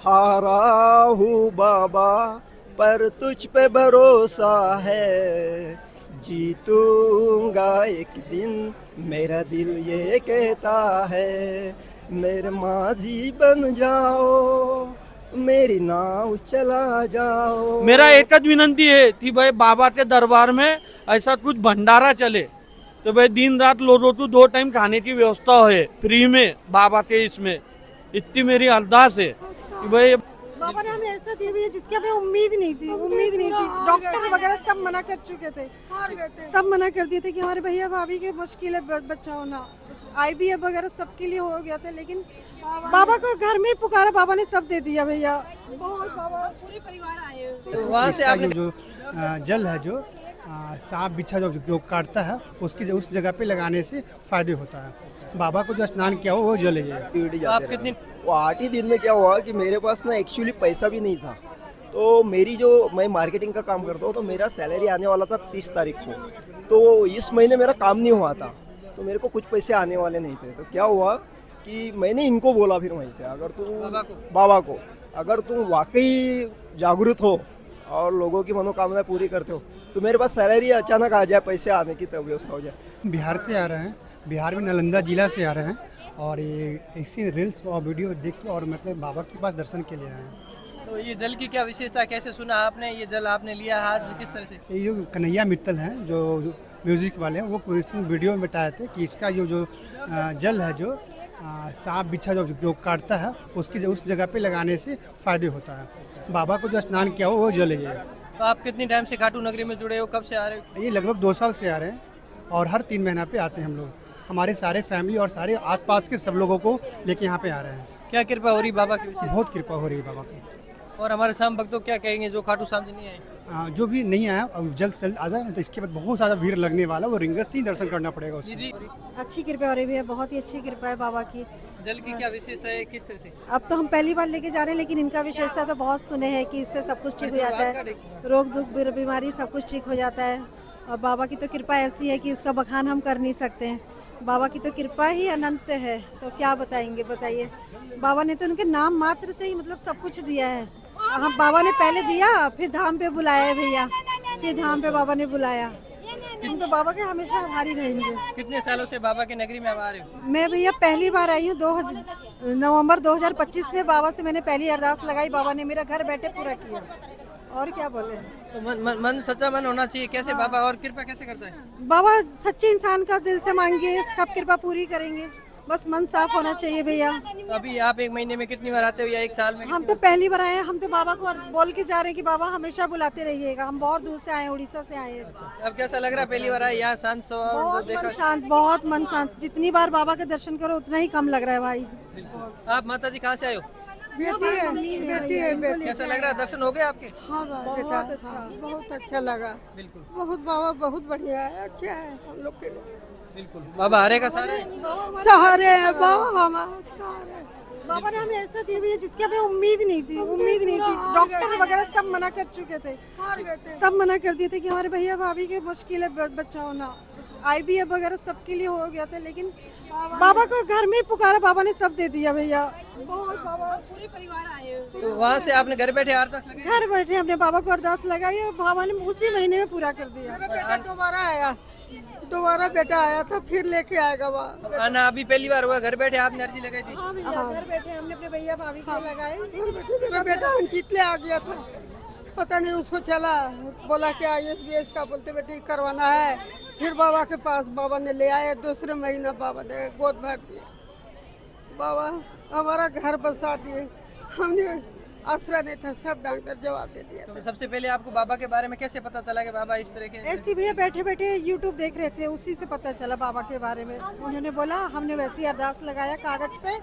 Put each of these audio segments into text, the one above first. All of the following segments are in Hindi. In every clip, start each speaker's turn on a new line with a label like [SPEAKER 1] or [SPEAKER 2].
[SPEAKER 1] हारा हूँ बाबा पर तुझ पे भरोसा है, जीतूंगा एक दिन मेरा दिल ये कहता है, मेरे माझी बन जाओ मेरी नाव चला जाओ।
[SPEAKER 2] मेरा एकच विनंती है कि भाई बाबा के दरबार में ऐसा कुछ भंडारा चले तो भाई दिन रात लोगों को 2 टाइम खाने की व्यवस्था हो फ्री में बाबा के इसमें। इतनी मेरी अरदास है कि भाई
[SPEAKER 3] बाबा ने हमें ऐसा दी हुई है जिसकी हमें उम्मीद नहीं थी। डॉक्टर वगैरह सब मना कर चुके थे, सब मना कर दिए थे कि हमारे भैया भाभी के मुश्किल है बच्चा होना, IVF वगैरह सबके लिए हो गया था, लेकिन बाबा को घर में ही पुकारा, बाबा ने सब दे दिया भैया। बाबा पूरे परिवार आए
[SPEAKER 4] वहाँ से आपने
[SPEAKER 5] जो जल है जो सांप बिच्छा जो काटता है उसकी उस जगह पे लगाने से फायदे होता है। बाबा को जो स्नान किया हो वो जल है।
[SPEAKER 4] आप कितनी
[SPEAKER 1] वो 8 ही दिन में क्या हुआ कि मेरे पास ना एक्चुअली पैसा भी नहीं था, तो मेरी जो मैं मार्केटिंग का काम करता हूँ तो मेरा सैलरी आने वाला था 30 तारीख को, तो इस महीने मेरा काम नहीं हुआ था, तो मेरे को कुछ पैसे आने वाले नहीं थे। तो क्या हुआ कि मैंने इनको बोला फिर वहीं से, अगर तुम बाबा को अगर तुम वाकई जागरूक हो और लोगों की मनोकामना पूरी करते हो तो मेरे पास सैलरी अचानक आ जाए, पैसे आने की तब व्यवस्था हो जाए।
[SPEAKER 5] बिहार से आ रहे हैं, बिहार में नालंदा जिला से आ रहे हैं और ये ऐसी रील्स और वीडियो देख के और मतलब बाबा के पास दर्शन के लिए आए हैं।
[SPEAKER 4] तो ये जल की क्या विशेषता, कैसे सुना आपने, ये जल आपने लिया आज किस तरह से?
[SPEAKER 5] ये जो कन्हैया मित्तल हैं जो म्यूज़िक वाले हैं वो कुछ वीडियो में बताए थे कि इसका जो जल है जो सांप बिच्छा जो काटता है उसकी उस जगह पे लगाने से फायदे होता है। बाबा को जो स्नान किया हो वो जल है।
[SPEAKER 4] तो आप कितनी टाइम से खाटू नगरी में जुड़े हो, कब से आ रहे हो?
[SPEAKER 5] ये लगभग 2 साल से आ रहे हैं और हर 3 महीना पे आते हैं हम लोग। हमारे सारे फैमिली और सारे आसपास के सब लोगों को लेके यहाँ पे आ रहे हैं।
[SPEAKER 4] क्या कृपा हो रही बाबा की विशेष?
[SPEAKER 5] बहुत कृपा हो रही है बाबा की।
[SPEAKER 4] और हमारे शाम भक्तों क्या कहेंगे जो खाटू श्याम जी नहीं आए?
[SPEAKER 5] जो भी नहीं आया अब जल्द से जल्द आ जाए ना, तो इसके बाद बहुत ज़्यादा भीड़ लगने वाला, वो रिंगस से ही दर्शन करना पड़ेगा उसको।
[SPEAKER 4] दीदी
[SPEAKER 3] अच्छी कृपा हो रही है, बहुत ही अच्छी कृपा है बाबा की।
[SPEAKER 4] जल की क्या विशेषता है, किस तरह से?
[SPEAKER 3] अब तो हम पहली बार लेके जा रहे हैं, लेकिन इनका विशेषता तो बहुत सुने हैं कि इससे सब कुछ ठीक हो जाता है, रोग दुख बीमारी सब कुछ ठीक हो जाता है। और बाबा की तो कृपा ऐसी है कि उसका बखान हम कर नहीं सकते हैं। बाबा की तो कृपा ही अनंत है, तो क्या बताएंगे, बताइए। बाबा ने तो उनके नाम मात्र से ही मतलब सब कुछ दिया है। हम बाबा ने पहले दिया, फिर धाम पे बुलाया है भैया, फिर धाम पे बाबा ने बुलाया। हम तो बाबा के हमेशा आभारी रहेंगे।
[SPEAKER 4] कितने सालों से बाबा की नगरी में आ रहे हो?
[SPEAKER 3] मैं भैया पहली बार आई हूँ, नवंबर 2025 में बाबा से मैंने पहली अरदास लगाई, बाबा ने मेरा घर बैठे पूरा किया, और क्या बोले।
[SPEAKER 4] तो मन सच्चा मन होना चाहिए। कैसे बाबा और कृपा कैसे करता है?
[SPEAKER 3] बाबा सच्चे इंसान का दिल से मांगिए, सब कृपा पूरी करेंगे, बस मन साफ होना चाहिए भैया।
[SPEAKER 4] तो अभी आप 1 महीने में कितनी बार आते हो या 1 साल में?
[SPEAKER 3] हम तो पहली बार आए हैं, हम तो बाबा को बोल के जा रहे हैं कि बाबा हमेशा बुलाते रहिएगा। हम बहुत दूर से आए हैं, उड़ीसा से आए हैं।
[SPEAKER 4] अब कैसा लग रहा है पहली बार आए यहाँ शांत स्वभाव
[SPEAKER 3] बहुत मन
[SPEAKER 4] देखा?
[SPEAKER 3] शांत, बहुत मन शांत। जितनी बार बाबा के दर्शन करो उतना ही कम लग रहा है भाई।
[SPEAKER 4] आप माता जी कहाँ से आए हो?
[SPEAKER 3] बेटी है बेटी।
[SPEAKER 4] कैसा लग रहा है, दर्शन हो गए आपके?
[SPEAKER 3] हाँ बेटा, बहुत अच्छा लगा।
[SPEAKER 4] बिल्कुल
[SPEAKER 3] बहुत बाबा बहुत बढ़िया है, अच्छा है हम लोग के लिए।
[SPEAKER 4] बिल्कुल बाबा हरे का सारे
[SPEAKER 3] सहारे हैं बाबा हमारे, सहारे। बाबा ने हमें ऐसा दी हुई है जिसकी हमें उम्मीद नहीं थी। डॉक्टर वगैरह सब मना कर चुके थे, सब मना कर दिए थे कि हमारे भैया भाभी के मुश्किल है बच्चा होना, IVF वगैरह सबके लिए हो गया था, लेकिन बाबा को घर में ही पुकारा, बाबा ने सब दे दिया भैया। बाबा पूरे परिवार आए।
[SPEAKER 4] तो वहाँ से आपने घर बैठे अरदास लगाई?
[SPEAKER 3] घर बैठे हमने बाबा को अरदास लगाई और बाबा ने उसी महीने में पूरा कर दिया। दोबारा बेटा आया था, फिर लेके आएगा वो।
[SPEAKER 4] आना अभी पहली बार हुआ, घर बैठे आपने अर्जी लगाई थी?
[SPEAKER 3] हाँ भैया, घर बैठे हमने अपने भैया भाभी के लगाए। मेरा बेटा अंकित ले आ गया था, पता नहीं उसको चला, बोला कि ISBS का बोलते बेटे करवाना है, फिर बाबा के पास बाबा ने ले आए। दूसरे महीना बाबा ने गोद भर दिया, बाबा हमारा घर बसा दिए। हमने आसरा नहीं था, सब डॉक्टर जवाब दे दिया।
[SPEAKER 4] तो सबसे पहले आपको बाबा के बारे में कैसे पता चला कि बाबा इस तरह के?
[SPEAKER 3] ऐसे भैया बैठे बैठे YouTube देख रहे थे, उसी से पता चला बाबा के बारे में। उन्होंने बोला, हमने वैसी अरदास लगाया कागज पे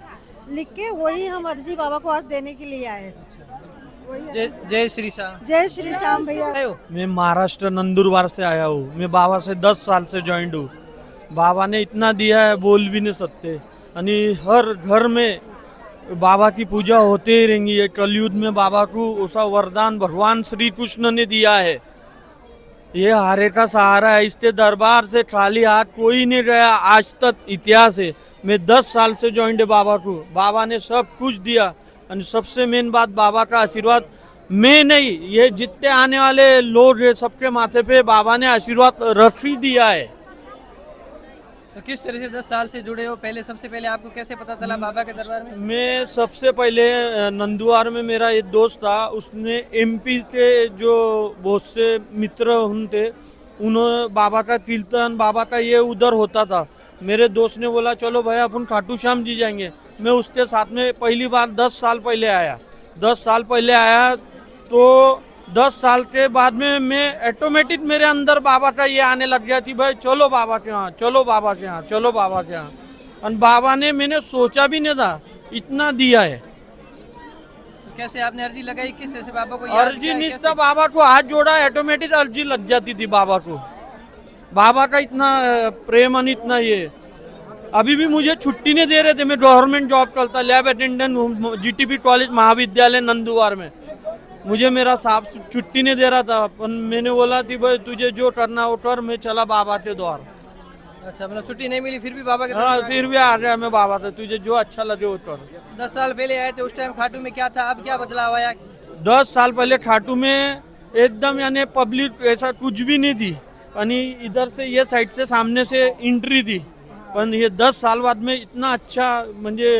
[SPEAKER 3] लिख के, वही हम अर्जी बाबा को आज देने के लिए आए।
[SPEAKER 4] जय श्री श्याम।
[SPEAKER 3] जय श्री श्याम भैया।
[SPEAKER 2] मैं महाराष्ट्र नंदुरबार से आया हूँ। मैं बाबा से 10 साल से ज्वाइंट हूँ। बाबा ने इतना दिया है बोल भी नहीं सकते, यानी हर घर में बाबा की पूजा होते ही रहेंगी। ये कलयुग में बाबा को उसका वरदान भगवान श्री कृष्ण ने दिया है। ये हारे का सहारा है, इसके दरबार से खाली हाथ कोई नहीं गया आज तक, इतिहास है। मैं 10 साल से ज्वाइंट है बाबा को, बाबा ने सब कुछ दिया। और सबसे मेन बात बाबा का आशीर्वाद, मैं नहीं ये जितने आने वाले लोग हैं सबके माथे पे बाबा ने आशीर्वाद रख ही दिया है।
[SPEAKER 4] तो किस तरह से 10 साल से जुड़े हो, पहले सबसे पहले आपको कैसे पता चला बाबा के दरबार में?
[SPEAKER 2] मैं सबसे पहले नंदुवार में मेरा एक दोस्त था, उसने एमपी के जो बहुत से मित्र थे उन्होंने बाबा का कीर्तन बाबा का ये उधर होता था। मेरे दोस्त ने बोला चलो भाई अपन खाटू श्याम जी जाएंगे। मैं उसके साथ में पहली बार 10 साल पहले आया। 10 साल पहले आया तो 10 साल के बाद में मैं ऑटोमेटिक मेरे अंदर बाबा का ये आने लग गया थी, भाई चलो बाबा के यहाँ, चलो बाबा के यहाँ, चलो बाबा के यहाँ। और बाबा ने मैंने सोचा भी नहीं था इतना दिया है।
[SPEAKER 4] तो कैसे आपने अर्जी लगाई, किस तरह से बाबा को याद
[SPEAKER 2] अर्जी
[SPEAKER 4] किया,
[SPEAKER 2] नहीं
[SPEAKER 4] कैसे?
[SPEAKER 2] था, बाबा को हाथ जोड़ा ऑटोमेटिक अर्जी लग जाती थी बाबा को। बाबा का इतना प्रेम और इतना ये। अभी भी मुझे छुट्टी नहीं दे रहे थे, मैं गवर्नमेंट जॉब करता, लैब अटेंडेंट हूँ जीटीपी कॉलेज महाविद्यालय नंदुवार में। मुझे मेरा साहब छुट्टी नहीं दे रहा था, पर मैंने बोला थी भाई तुझे जो करना वो कर, मैं चला बाबा के द्वार।
[SPEAKER 4] अच्छा, मतलब छुट्टी नहीं मिली फिर भी बाबा के
[SPEAKER 2] हाँ
[SPEAKER 4] दरबार
[SPEAKER 2] फिर भी आ गया मैं बाबा से, तुझे जो अच्छा लगे वो कर।
[SPEAKER 4] 10 साल पहले आए थे, उस टाइम खाटू में क्या था, अब क्या बदलाव आया?
[SPEAKER 2] 10 साल पहले खाटू में एकदम यानी पब्लिक ऐसा कुछ भी नहीं थी, यानी इधर से ये साइड से सामने से एंट्री थी। पण ये 10 साल बाद में इतना अच्छा म्हणजे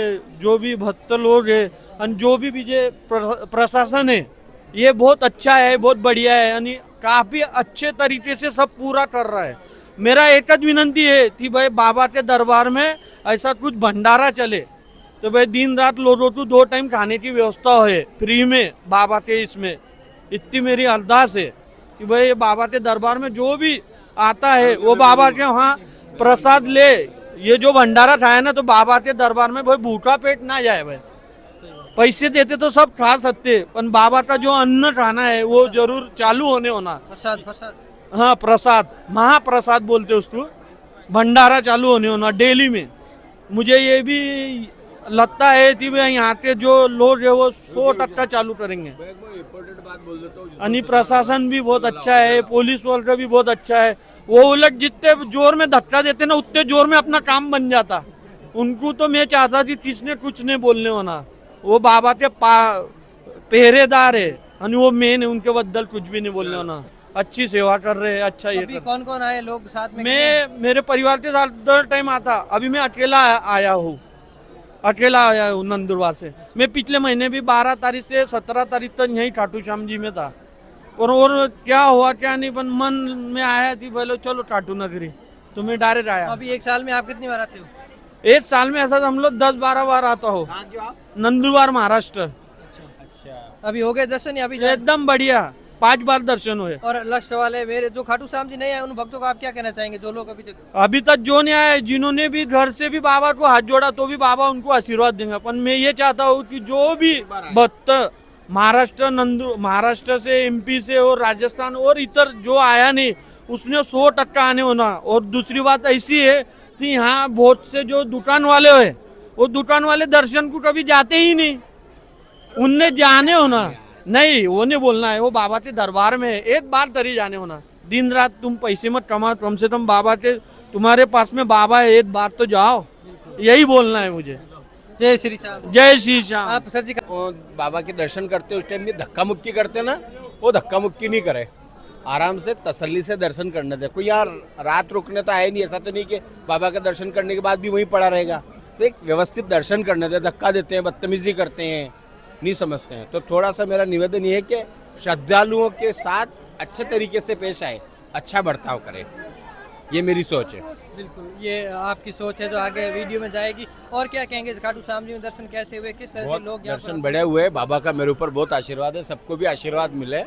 [SPEAKER 2] जो भी भक्त लोग है और जो भी जे प्रशासन है ये बहुत अच्छा है, बहुत बढ़िया है, यानी काफी अच्छे तरीके से सब पूरा कर रहा है। मेरा एक ही विनंती है कि भाई बाबा के दरबार में ऐसा कुछ भंडारा चले तो भाई दिन रात लोगों को 2 टाइम खाने की व्यवस्था हो फ्री में बाबा के इसमें। इतनी मेरी अरदास है कि भाई बाबा के दरबार में जो भी आता है वो बाबा के वहाँ प्रसाद ले। ये जो भंडारा खाया ना तो बाबा के दरबार में भाई भूखा पेट ना जाए। भाई पैसे देते तो सब खा सकते, पर बाबा का जो अन्न खाना है वो जरूर चालू होना।
[SPEAKER 4] प्रसाद प्रसाद
[SPEAKER 2] हाँ प्रसाद, महाप्रसाद बोलते उसको, भंडारा चालू होना डेली में। मुझे ये भी लगता है कि भाई यहाँ के जो लोग है वो 100% चालू करेंगे। यानी प्रशासन भी बहुत अच्छा है, पुलिस वाला का भी बहुत अच्छा है। वो उलट जितने जोर में धक्का देते ना उतने जोर में अपना काम बन जाता। उनको तो मैं चाहता थी किसने कुछ नहीं बोलने होना, वो बाबा के पहरेदार है और वो मेन है, उनके बदल कुछ भी नहीं बोलने होना। अच्छी सेवा कर रहे हैं, अच्छा ये
[SPEAKER 4] अभी कौन कौन आए लोग साथ में?
[SPEAKER 2] मैं मेरे परिवार के साथ 2 टाइम आता, अभी मैं अकेला आया हूँ नंदुरबार से। मैं पिछले महीने भी 12 तारीख से 17 तारीख तक यहीं खाटू श्याम जी में था। और क्या हुआ क्या नहीं, पर मन में आया थी बोलो चलो खाटू नगरी, तो मैं डायरेक्ट आया।
[SPEAKER 4] अभी 1 साल में आप कितनी बार आते हो?
[SPEAKER 2] 1 साल में ऐसा हम लोग 10-12 बार आता हो। नंदुरबार महाराष्ट्र।
[SPEAKER 4] अभी हो गए दर्शन या अभी जाए?
[SPEAKER 2] एकदम बढ़िया, 5 बार दर्शन हुए।
[SPEAKER 4] और लास्ट सवाल है मेरे, जो खाटू श्याम जी नहीं आए उन भक्तों को आप क्या कहना चाहेंगे, जो लोग
[SPEAKER 2] अभी तक जो नहीं आए, जिन्होंने भी घर से भी बाबा को हाथ जोड़ा तो भी बाबा उनको आशीर्वाद देंगे। पर मैं ये चाहता हूँ कि जो भी भक्त महाराष्ट्र से, एमपी से और राजस्थान और इतर जो आया नहीं उसने 100% आने होना। और दूसरी बात ऐसी है कि यहाँ बहुत से जो दुकान वाले है वो दुकान वाले दर्शन को कभी जाते ही नहीं, उनने जाने होना नहीं, वो नहीं बोलना है, वो बाबा के दरबार में है, एक बार तरी जाने होना। दिन रात तुम पैसे मत कमा, कम से कम बाबा के तुम्हारे पास में बाबा है, एक बार तो जाओ, यही बोलना है मुझे।
[SPEAKER 4] जय श्री श्याम।
[SPEAKER 2] जय श्री श्याम।
[SPEAKER 4] आप सर जी
[SPEAKER 6] बाबा के दर्शन करते उस टाइम भी धक्का मुक्की करते ना, वो धक्का मुक्की नहीं करे, आराम से तसल्ली से दर्शन करने दे। कोई यार रात रुकने तो आए नहीं, ऐसा तो नहीं कि बाबा का दर्शन करने के बाद भी वहीं पड़ा रहेगा। तो एक व्यवस्थित दर्शन करने दे। धक्का देते हैं, बदतमीजी करते हैं, नहीं समझते हैं। तो थोड़ा सा मेरा निवेदन ये है कि श्रद्धालुओं के साथ अच्छे तरीके से पेश आए, अच्छा बर्ताव करें, ये मेरी सोच है।
[SPEAKER 4] बिल्कुल, ये आपकी सोच है जो आगे वीडियो में जाएगी। और क्या कहेंगे, खाटू श्याम जी में दर्शन कैसे हुए, किस तरह से लोग यहाँ
[SPEAKER 6] दर्शन बड़े हुए, बाबा का मेरे ऊपर बहुत आशीर्वाद है, सबको भी आशीर्वाद मिले,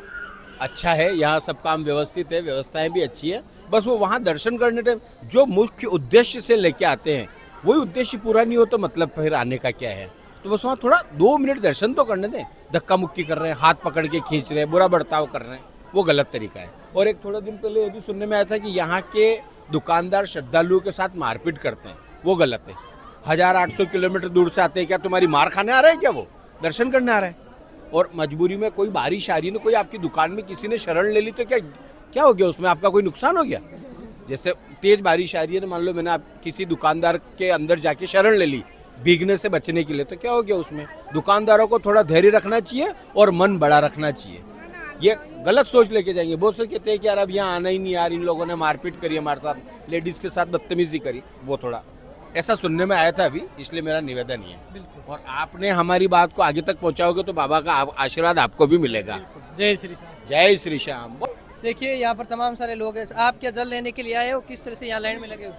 [SPEAKER 6] अच्छा है। यहाँ सब काम व्यवस्थित है, व्यवस्थाएं भी अच्छी है। बस वो वहाँ दर्शन करने टाइम जो मुख्य उद्देश्य से लेके आते हैं वही उद्देश्य पूरा नहीं हो तो मतलब फिर आने का क्या है। तो बस वहाँ थोड़ा 2 मिनट दर्शन तो करने दें। धक्का मुक्की कर रहे हैं, हाथ पकड़ के खींच रहे हैं, बुरा बर्ताव कर रहे हैं, वो गलत तरीका है। और एक थोड़ा दिन पहले ये भी सुनने में आया था कि यहाँ के दुकानदार श्रद्धालुओं के साथ मारपीट करते हैं, वो गलत है। 1800 किलोमीटर दूर से आते हैं, क्या तुम्हारी मार खाने आ रहे हैं क्या, वो दर्शन करने आ रहे हैं? और मजबूरी में कोई बारिश आ रही है ना, कोई आपकी दुकान में किसी ने शरण ले ली तो क्या हो गया, उसमें आपका कोई नुकसान हो गया? जैसे तेज बारिश आ रही है ना, मान लो मैंने आप किसी दुकानदार के अंदर जाके शरण ले ली, भीगने से बचने के लिए, तो क्या हो गया उसमें? दुकानदारों को थोड़ा धैर्य रखना चाहिए और मन बड़ा रखना चाहिए। ये गलत सोच लेके जाएंगे। बहुत से कहते हैं कि यार अब यहाँ आना ही नहीं, यार इन लोगों ने मारपीट करी हमारे साथ, लेडीज के साथ बदतमीजी करी, वो थोड़ा ऐसा सुनने में आया था अभी, इसलिए मेरा निवेदन ही है। और आपने हमारी बात को आगे तक पहुँचाओगे तो बाबा का आशीर्वाद आपको भी मिलेगा।
[SPEAKER 4] जय श्री श्याम।
[SPEAKER 6] जय श्री श्याम।
[SPEAKER 4] देखिए यहाँ पर तमाम सारे लोग हैं। आप क्या जल लेने के लिए आए हो? किस तरह से यहाँ लाइन में लगे हो?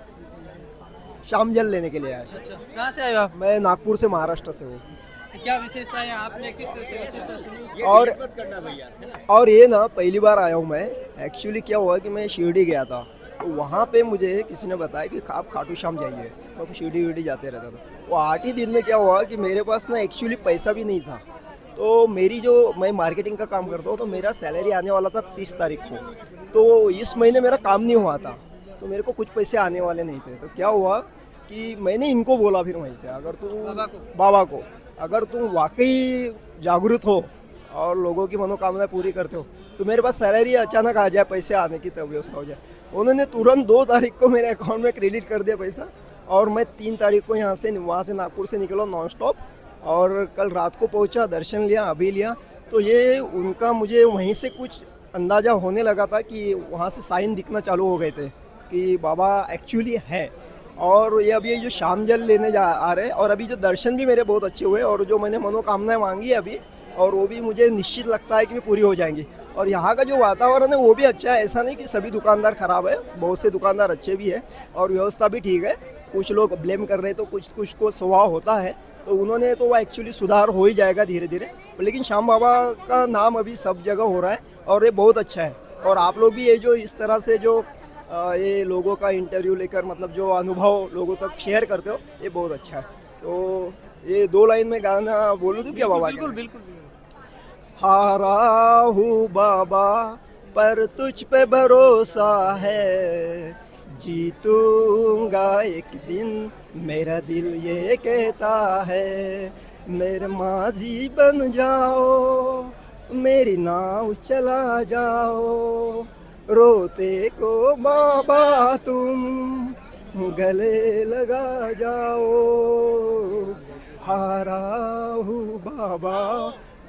[SPEAKER 1] शाम जल लेने के लिए आए।
[SPEAKER 4] अच्छा, कहाँ से आए हो आप?
[SPEAKER 1] मैं नागपुर से, महाराष्ट्र से हूँ।
[SPEAKER 4] क्या विशेषता है? आपने किस तरह से विशेषता सुनी?
[SPEAKER 1] और ये ना पहली बार आया हूँ मैं। एक्चुअली क्या हुआ कि मैं शिरडी गया था, तो वहाँ पे मुझे किसी ने बताया कि आप खाटू श्याम जाइए। मैं शिरडी विरडी जाते रहता था। वो 8 ही दिन में क्या हुआ कि मेरे पास ना एक्चुअली पैसा भी नहीं था। तो मेरी जो मैं मार्केटिंग का काम करता हूँ, तो मेरा सैलरी आने वाला था 30 तारीख को। तो इस महीने मेरा काम नहीं हुआ था, तो मेरे को कुछ पैसे आने वाले नहीं थे। तो क्या हुआ कि मैंने इनको बोला फिर वहीं से, अगर बाबा को अगर तुम वाकई जागरूक हो और लोगों की मनोकामनाएं पूरी करते हो, तो मेरे पास सैलरी अचानक आ जाए, पैसे आने की तब व्यवस्था हो जाए। उन्होंने तुरंत 2 तारीख को मेरे अकाउंट में क्रेडिट कर दिया पैसा, और मैं 3 तारीख को वहाँ से नागपुर से निकला नॉन स्टॉप, और कल रात को पहुँचा, दर्शन लिया, अभी लिया। तो ये उनका मुझे वहीं से कुछ अंदाज़ा होने लगा था कि वहाँ से साइन दिखना चालू हो गए थे कि बाबा एक्चुअली है। और ये अभी जो शाम जल लेने आ रहे हैं, और अभी जो दर्शन भी मेरे बहुत अच्छे हुए, और जो मैंने मनोकामनाएं मांगी है अभी, और वो भी मुझे निश्चित लगता है कि पूरी हो जाएंगी। और यहाँ का जो वातावरण है वो भी अच्छा है। ऐसा नहीं कि सभी दुकानदार ख़राब है, बहुत से दुकानदार अच्छे भी है, और व्यवस्था भी ठीक है। कुछ लोग ब्लेम कर रहे हैं, तो कुछ को स्वभाव होता है, तो उन्होंने तो वो एक्चुअली सुधार हो ही जाएगा धीरे धीरे। लेकिन श्याम बाबा का नाम अभी सब जगह हो रहा है, और ये बहुत अच्छा है। और आप लोग भी ये जो इस तरह से जो ये लोगों का इंटरव्यू लेकर, मतलब जो अनुभव लोगों तक शेयर करते हो, ये बहुत अच्छा है। तो ये 2 लाइन में गाना बोलूँ तो क्या बाबा?
[SPEAKER 4] बिल्कुल बिल्कुल।
[SPEAKER 1] हारा हूँ बाबा पर तुझ पे भरोसा है, जीतूंगा एक दिन मेरा दिल ये कहता है। मेरे माजी बन जाओ, मेरी नाव चला जाओ, रोते को बाबा तुम गले लगा जाओ। हारा हूँ बाबा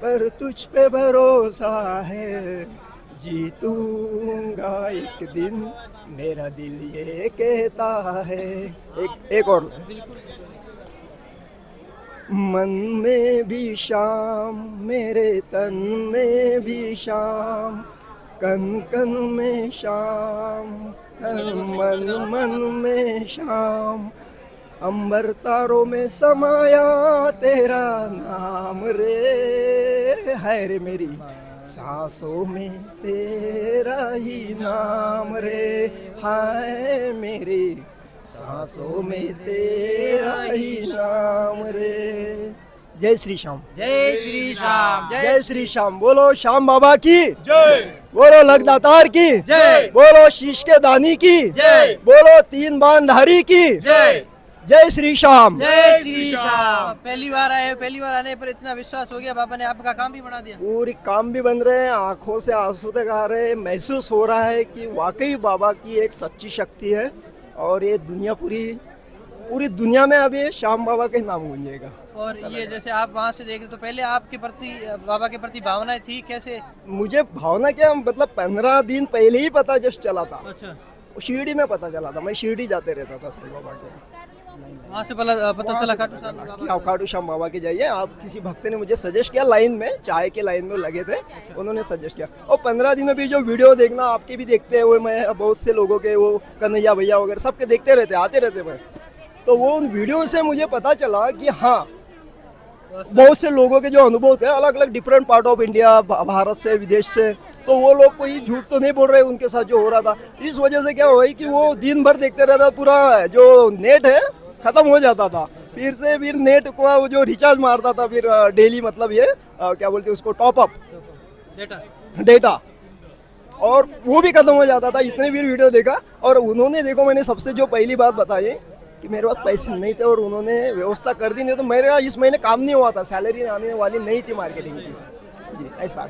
[SPEAKER 1] पर तुझ पे भरोसा है, जीतूंगा एक दिन मेरा दिल ये कहता है। एक और। मन में भी शाम, मेरे तन में भी शाम, कन कन में शाम, मन मन में शाम, अंबर तारों में समाया तेरा नाम रे, है रे मेरी सांसों में तेरा ही नाम रे, हाय मेरी सांसों में तेरा ही नाम रे। जय श्री श्याम।
[SPEAKER 4] जय श्री श्याम।
[SPEAKER 1] जय श्री श्याम। बोलो श्याम बाबा की
[SPEAKER 2] जय,
[SPEAKER 1] बोलो लखदातार की
[SPEAKER 2] जय,
[SPEAKER 1] बोलो शीश के दानी की
[SPEAKER 2] जय,
[SPEAKER 1] बोलो 3 बांधारी की
[SPEAKER 2] जय,
[SPEAKER 1] जय श्री श्याम।
[SPEAKER 4] जय श्री श्याम। पहली बार आए, पहली बार आने पर इतना विश्वास हो गया, बाबा ने आपका काम भी बना दिया।
[SPEAKER 1] पूरी काम भी बन रहे हैं, आंखों से आंसू तक आ रहे हैं। महसूस हो रहा है कि वाकई बाबा की एक सच्ची शक्ति है, और ये दुनिया पूरी दुनिया में अभी श्याम बाबा का ही नाम गूंजेगा।
[SPEAKER 4] और ये जैसे आप वहाँ से देख रहे, तो पहले आपके प्रति, बाबा के प्रति भावनाएं थी कैसे?
[SPEAKER 1] मुझे भावना क्या, मतलब 15 दिन पहले ही पता जस्ट चला था।
[SPEAKER 4] अच्छा,
[SPEAKER 1] शिरडी में पता चला था। मैं शिरडी जाते रहता था साईं बाबा के।
[SPEAKER 4] वहाँ से पता चला खाटू श्याम बाबा।
[SPEAKER 1] कि आप खाटू श्याम बाबा के जाइए। आप किसी भक्त ने मुझे सजेस्ट किया, लाइन में, चाय के लाइन में लगे थे, उन्होंने सजेस्ट किया। और 15 दिन में भी जो वीडियो देखना, आपके भी देखते हुए, मैं बहुत से लोगों के, वो कन्हैया भैया वगैरह सबके देखते रहते, आते रहते मैं। तो वो उन वीडियो से मुझे पता चला कि हाँ, बहुत से लोगों के जो अनुभव थे अलग अलग different part of India, Bharat से, विदेश से, तो वो लोग कोई झूठ तो नहीं बोल रहे उनके साथ जो हो रहा था। इस वजह से क्या हुआ कि वो दिन भर देखते रहता, पूरा जो नेट है खत्म हो जाता था। फिर नेट को जो रिचार्ज मारता था, फिर डेली, मतलब ये क्या बोलते हैं उसको, टॉपअप डेटा, और वो भी खत्म हो जाता था। इतने भी वीडियो देखा, और उन्होंने देखो, मैंने सबसे जो पहली बात बताई कि मेरे पास पैसे नहीं थे, और उन्होंने व्यवस्था कर दी। नहीं तो मेरे इस महीने काम नहीं हुआ था, सैलरी आने वाली नहीं थी मार्केटिंग की। जी ऐसा।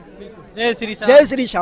[SPEAKER 4] जय श्री श्याम।
[SPEAKER 1] जय श्री श्याम।